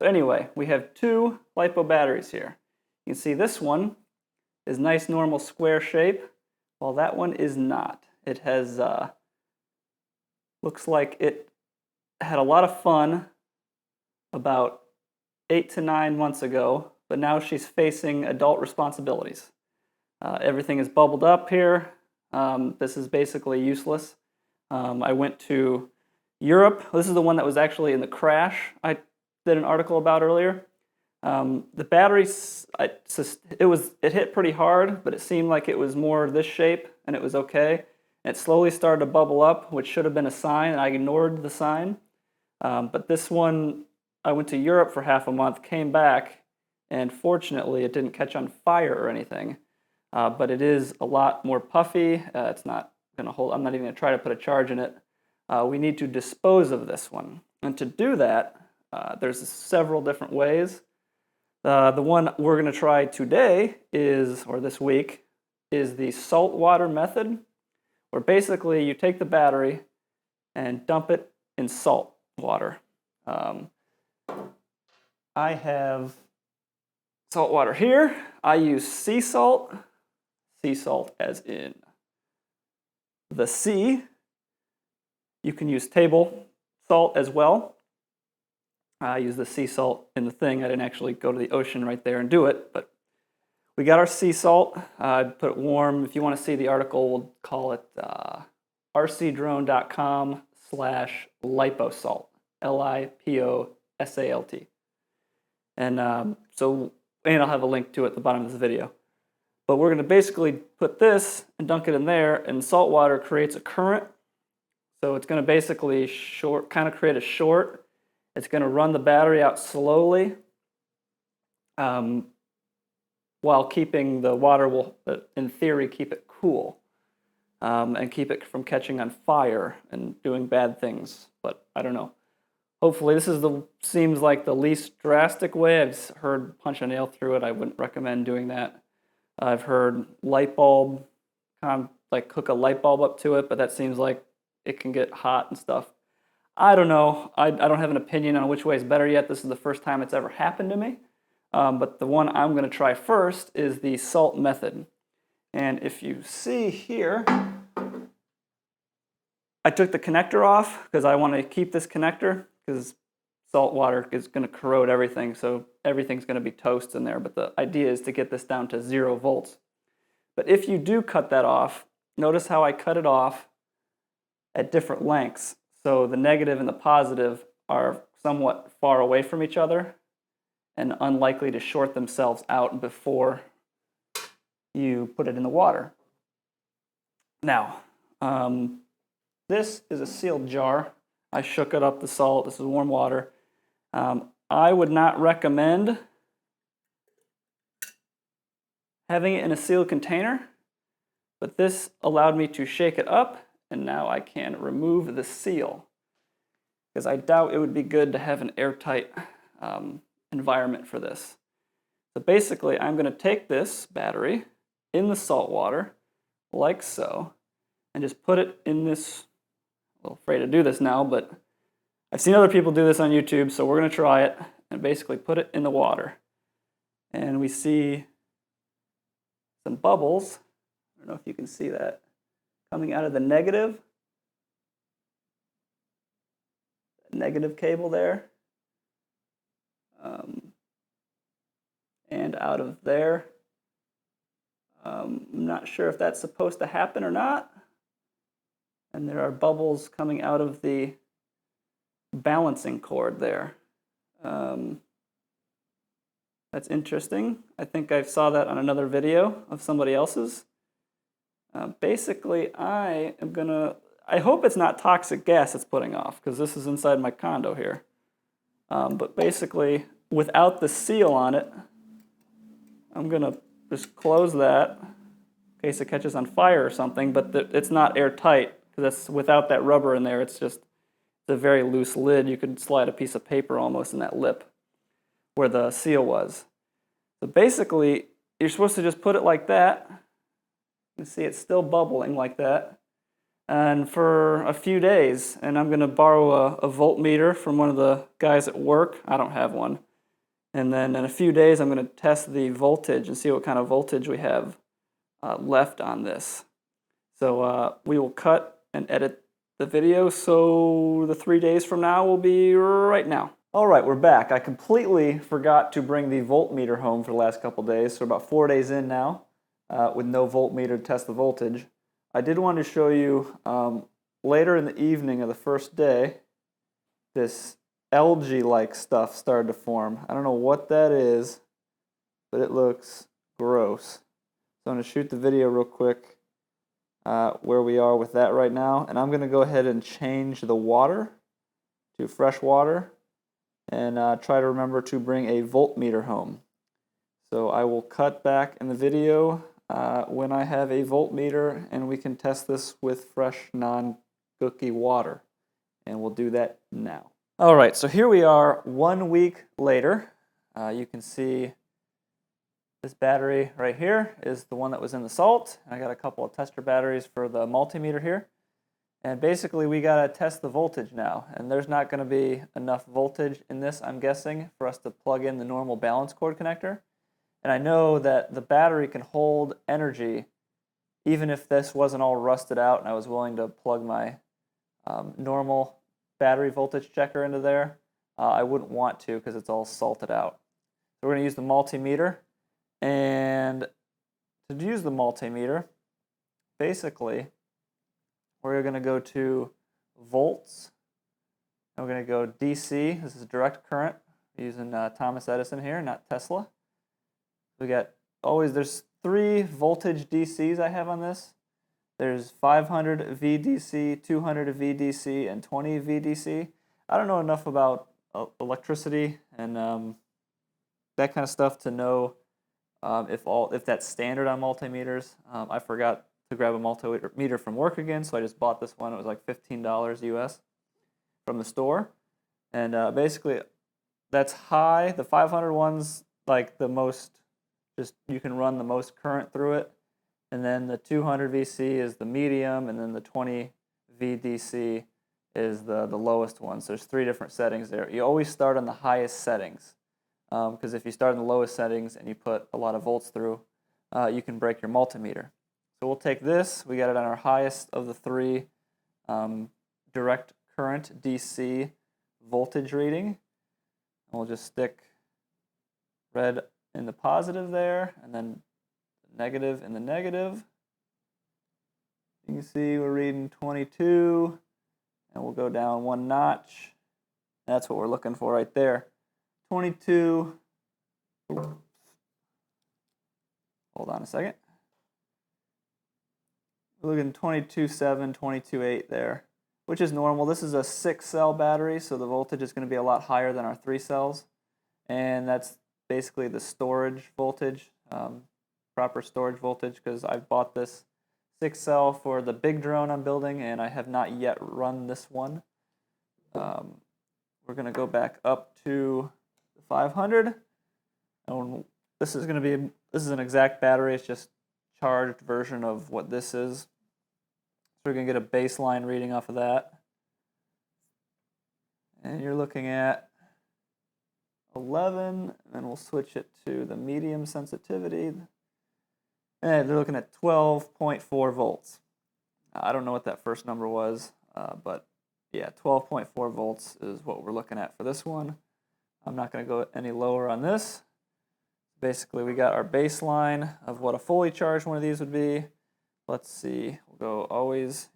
But anyway, we have two LiPo batteries here. You can see this one is nice normal square shape, while that one is not. It has, looks like it had a lot of fun about 8 to 9 months ago, but now she's facing adult responsibilities. Everything is bubbled up here. This is basically useless. I went to Europe. This is the one that was actually in the crash I did an article about earlier. The battery, it hit pretty hard, but it seemed like it was more this shape, and it was okay. And it slowly started to bubble up, which should have been a sign, and I ignored the sign. But this one, I went to Europe for half a month, came back, and fortunately it didn't catch on fire or anything. But it is a lot more puffy. It's not going to hold, I'm not even going to try to put a charge in it. We need to dispose of this one. And to do that, there's several different ways. The one we're going to try today or this week, is the saltwater method, where basically you take the battery and dump it in salt water. I have salt water here. I use sea salt as in the sea. You can use table salt as well. I use the sea salt in the thing. I didn't actually go to the ocean right there and do it, but we got our sea salt. I put it warm. If you want to see the article, we'll call it rcdrone.com/liposalt, LIPOSALT. And and I'll have a link to it at the bottom of this video. But we're going to basically put this and dunk it in there, and salt water creates a current. So it's going to basically create a short. It's going to run the battery out slowly, while keeping the water will, in theory, keep it cool, and keep it from catching on fire and doing bad things. But I don't know. Hopefully, this seems like the least drastic way. I've heard punch a nail through it. I wouldn't recommend doing that. I've heard light bulb, like hook a light bulb up to it, but that seems like it can get hot and stuff. I don't know. I don't have an opinion on which way is better yet. This is the first time it's ever happened to me. But the one I'm going to try first is the salt method. And if you see here, I took the connector off because I want to keep this connector, because salt water is going to corrode everything, so everything's going to be toast in there. But the idea is to get this down to 0 volts. But if you do cut that off, notice how I cut it off at different lengths. So the negative and the positive are somewhat far away from each other and unlikely to short themselves out before you put it in the water. Now, this is a sealed jar. I shook it up, the salt. This is warm water. I would not recommend having it in a sealed container, but this allowed me to shake it up, and now I can remove the seal, because I doubt it would be good to have an airtight environment for this. So basically, I'm going to take this battery in the salt water, like so, and just put it in this. I'm a little afraid to do this now, but I've seen other people do this on YouTube, so we're going to try it and basically put it in the water. And we see some bubbles. I don't know if you can see that coming out of the negative cable there, and out of there. I'm not sure if that's supposed to happen or not. And there are bubbles coming out of the balancing cord there. That's interesting. I think I saw that on another video of somebody else's. Basically, I hope it's not toxic gas it's putting off, because this is inside my condo here. But basically, without the seal on it, I'm going to just close that in case it catches on fire or something, but it's not airtight, because that's without that rubber in there. It's a very loose lid. You could slide a piece of paper almost in that lip where the seal was. So basically, you're supposed to just put it like that. You see it's still bubbling like that. And for a few days, and I'm going to borrow a voltmeter from one of the guys at work. I don't have one. And then in a few days, I'm going to test the voltage and see what kind of voltage we have left on this. So we will cut and edit the video, so the 3 days from now will be right now. All right, we're back. I completely forgot to bring the voltmeter home for the last couple days, so about 4 days in now with no voltmeter to test the voltage. I did want to show you later in the evening of the first day, this algae-like stuff started to form. I don't know what that is, but it looks gross. So I'm going to shoot the video real quick where we are with that right now, and I'm going to go ahead and change the water to fresh water and try to remember to bring a voltmeter home. So I will cut back in the video when I have a voltmeter and we can test this with fresh, non-gooky water. And we'll do that now. All right, so here we are 1 week later. You can see this battery right here is the one that was in the salt. I got a couple of tester batteries for the multimeter here. And basically we got to test the voltage now. And there's not going to be enough voltage in this, I'm guessing, for us to plug in the normal balance cord connector. And I know that the battery can hold energy even if this wasn't all rusted out and I was willing to plug my normal battery voltage checker into there. I wouldn't want to because it's all salted out. So we're going to use the multimeter. And to use the multimeter, basically, we're going to go to volts. And we're going to go DC. This is direct current. We're using Thomas Edison here, not Tesla. We got there's 3 voltage DCs I have on this. There's 500 VDC, 200 VDC, and 20 VDC. I don't know enough about electricity and that kind of stuff to know if that's standard on multimeters. I forgot to grab a multimeter from work again, so I just bought this one. It was like $15 US from the store. And basically, that's high. The 500 one's like the most, just you can run the most current through it. And then the 200 VC is the medium, and then the 20 VDC is the lowest one. So there's 3 different settings there. You always start on the highest settings. Because if you start in the lowest settings and you put a lot of volts through, you can break your multimeter. So we'll take this, we got it on our highest of the 3 direct current DC voltage reading. And we'll just stick red in the positive there, and then negative in the negative. You can see we're reading 22, and we'll go down 1 notch. That's what we're looking for right there. 22, hold on a second. We're looking 22.7, 22.8 there, which is normal. This is a 6-cell battery, so the voltage is going to be a lot higher than our 3 cells. And that's basically the storage voltage, proper storage voltage, because I bought this 6-cell for the big drone I'm building, and I have not yet run this one. We're going to go back up to 500. And this is an exact battery. It's just charged version of what this is. So we're going to get a baseline reading off of that. And you're looking at 11, and then we'll switch it to the medium sensitivity. And they're looking at 12.4 volts. I don't know what that first number was, but yeah, 12.4 volts is what we're looking at for this one. I'm not going to go any lower on this. Basically, we got our baseline of what a fully charged one of these would be. Let's see, we'll always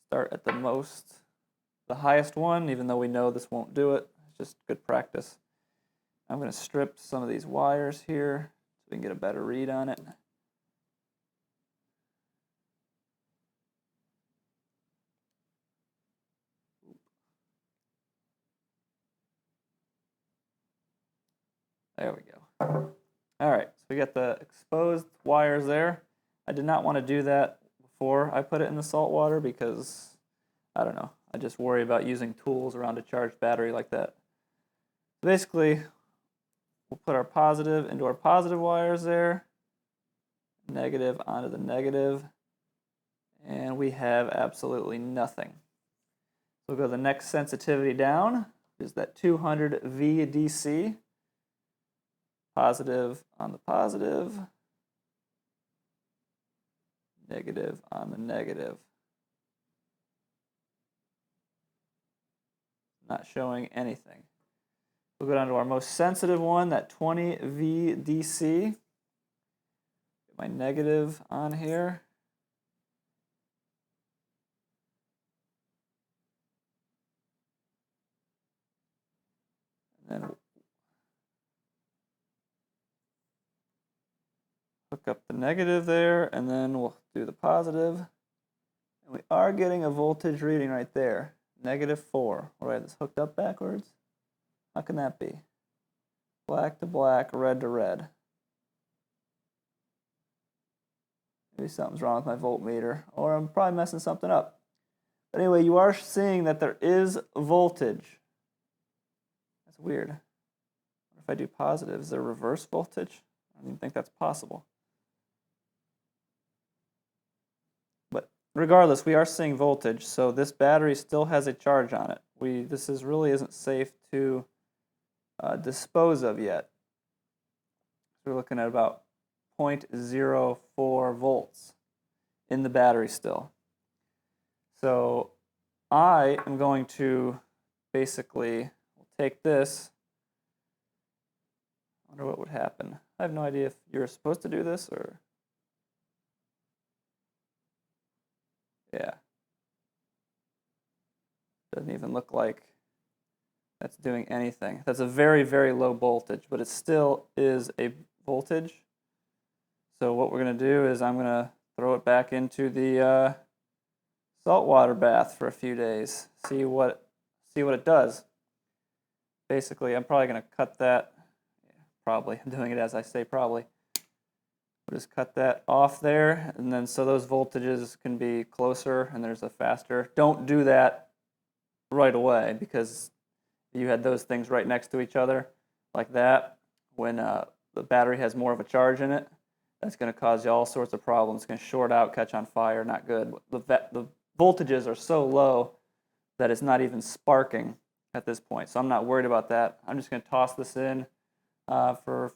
start at the highest one, even though we know this won't do it. It's just good practice. I'm going to strip some of these wires here so we can get a better read on it. There we go. All right, so we got the exposed wires there. I did not want to do that before I put it in the salt water because, I don't know, I just worry about using tools around a charged battery like that. Basically, we'll put our positive into our positive wires there, negative onto the negative, and we have absolutely nothing. We'll go to the next sensitivity down, is that 200 VDC. positive on the positive, negative on the negative. Not showing anything. We'll go down to our most sensitive one, that 20 VDC. Get my negative on here. And then hook up the negative there, and then we'll do the positive. And we are getting a voltage reading right there, -4. All right, this hooked up backwards. How can that be? Black to black, red to red. Maybe something's wrong with my voltmeter, or I'm probably messing something up. But anyway, you are seeing that there is voltage. That's weird. What if I do positive? Is there reverse voltage? I don't even think that's possible. But regardless, we are seeing voltage, so this battery still has a charge on it. This really isn't safe to dispose of yet. So we're looking at about 0.04 volts in the battery still. So I am going to basically take this. I wonder what would happen. I have no idea if you're supposed to do this or... Yeah. Doesn't even look like that's doing anything. That's a very, very low voltage, but it still is a voltage. So what we're going to do is I'm going to throw it back into the saltwater bath for a few days. See what it does. Basically, I'm probably going to cut that. Probably. I'm doing it as I say probably. We'll just cut that off there, and then so those voltages can be closer and there's a faster. Don't do that right away, because you had those things right next to each other like that. When the battery has more of a charge in it, that's going to cause you all sorts of problems. It's going to short out, catch on fire, not good. The voltages are so low that it's not even sparking at this point, so I'm not worried about that. I'm just going to toss this in for a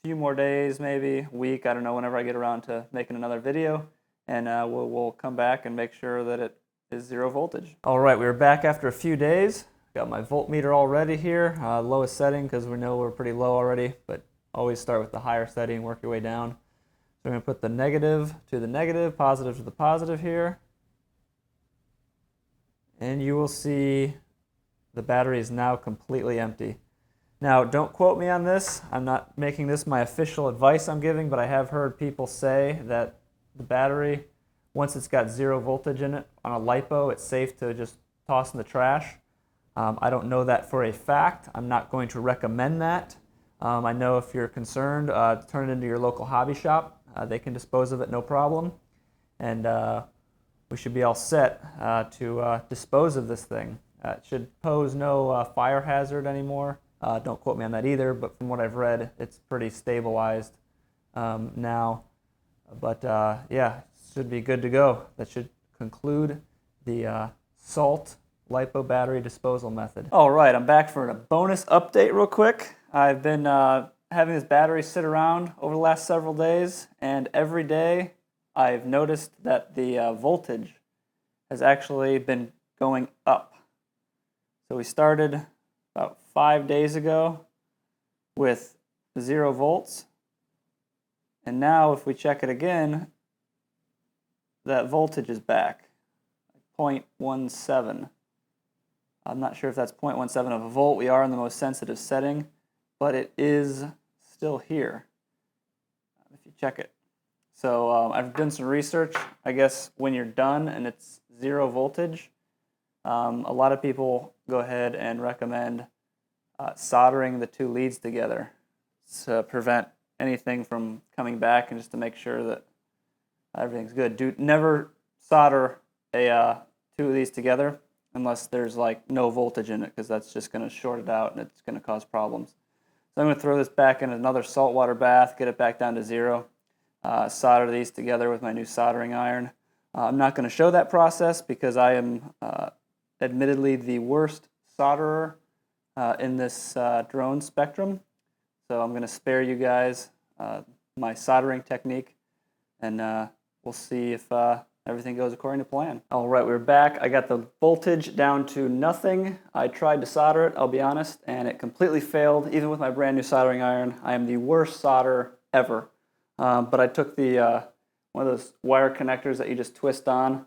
few more days, maybe a week, I don't know, whenever I get around to making another video, and we'll come back and make sure that it is 0 voltage. All right, we're back after a few days. Got my voltmeter all ready here, lowest setting because we know we're pretty low already, but always start with the higher setting, work your way down. So we're going to put the negative to the negative, positive to the positive here, and you will see the battery is now completely empty. Now, don't quote me on this. I'm not making this my official advice I'm giving, but I have heard people say that the battery, once it's got 0 voltage in it on a LiPo, it's safe to just toss in the trash. I don't know that for a fact. I'm not going to recommend that. I know if you're concerned, turn it into your local hobby shop. They can dispose of it, no problem. And we should be all set to dispose of this thing. It should pose no fire hazard anymore. Don't quote me on that either, but from what I've read, it's pretty stabilized now. But yeah, should be good to go. That should conclude the Salt LiPo battery disposal method. All right, I'm back for a bonus update real quick. I've been having this battery sit around over the last several days, and every day I've noticed that the voltage has actually been going up. So we started about 5 days ago with 0 volts, and now if we check it again, that voltage is back, 0.17. I'm not sure if that's 0.17 of a volt. We are in the most sensitive setting, but it is still here if you check it. So I've done some research. I guess when you're done and it's 0 voltage, a lot of people go ahead and recommend soldering the 2 leads together to prevent anything from coming back and just to make sure that everything's good. Never solder 2 of these together unless there's like no voltage in it, because that's just going to short it out and it's going to cause problems. So I'm going to throw this back in another saltwater bath, get it back down to 0, solder these together with my new soldering iron. I'm not going to show that process because I am admittedly the worst solderer in this drone spectrum. so I'm going to spare you guys my soldering technique, and we'll see if everything goes according to plan. All right, we're back. I got the voltage down to nothing. I tried to solder it, I'll be honest, and it completely failed, even with my brand new soldering iron. I am the worst solderer ever. But I took the one of those wire connectors that you just twist on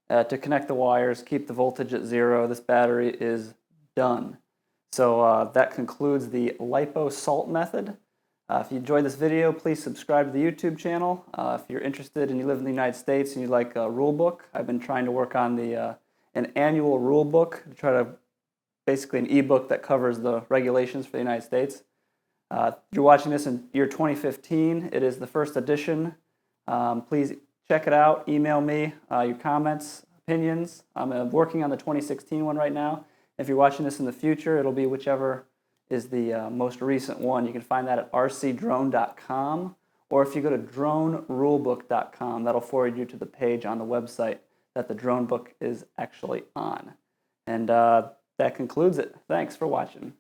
to connect the wires, keep the voltage at 0. This battery is done. So that concludes the LiPo salt method. If you enjoyed this video, please subscribe to the YouTube channel. If you're interested and you live in the United States and you'd like a rule book, I've been trying to work on an annual rule book, to try to basically an ebook that covers the regulations for the United States. If you're watching this in year 2015, it is the first edition. Please check it out. Email me your comments, opinions. I'm working on the 2016 one right now. If you're watching this in the future, it'll be whichever is the most recent one. You can find that at rcdrone.com, or if you go to dronerulebook.com, that'll forward you to the page on the website that the drone book is actually on. And that concludes it. Thanks for watching.